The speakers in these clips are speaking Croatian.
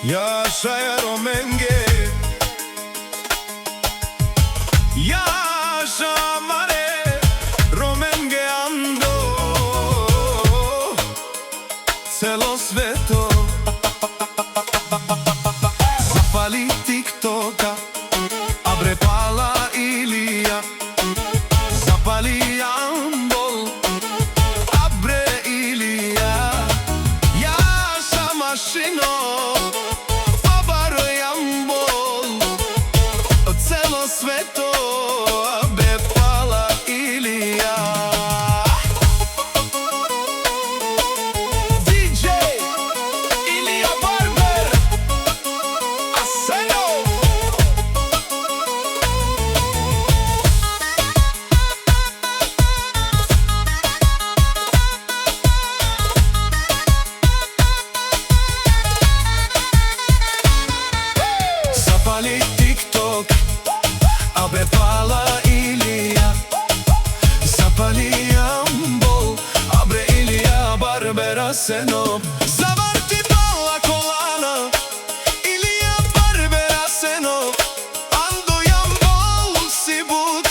Yaşa Romenge, yaşa mare Romenge ando celo sveto. Zapali TikToka, abre pala Ilija. Zapali Jambol, abre Ilija. Yaşa mašino, sveto, abe pala Ilija. DJ Ilija Barber, Aseno. Zapali TikTok, abe pala Ilija. Zapali Jambol, abre Ilija Barber, Aseno. Zavrti pala kolana, Ilija Barber, Aseno. Ando Jambol si but,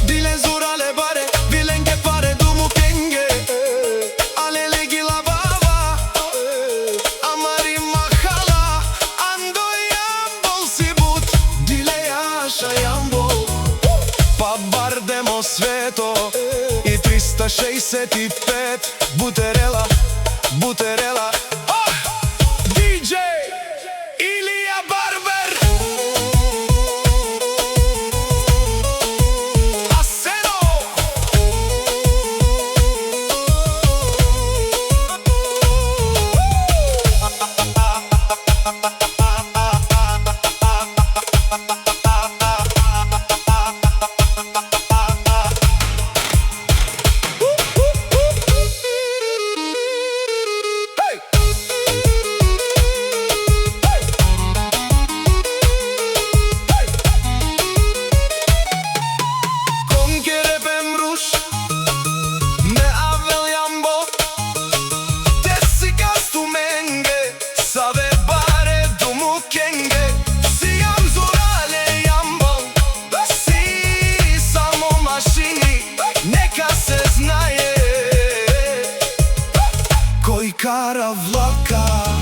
dile zurale bare, vilenke pare dumu kenge. Alele gila baba, amari mahala. Ando Jambol si but, dile yaşa Jambol. Pa bardemo sveto i 365 buterela, buterela. DJ Ilija Barber, Aseno. Kara vlaka.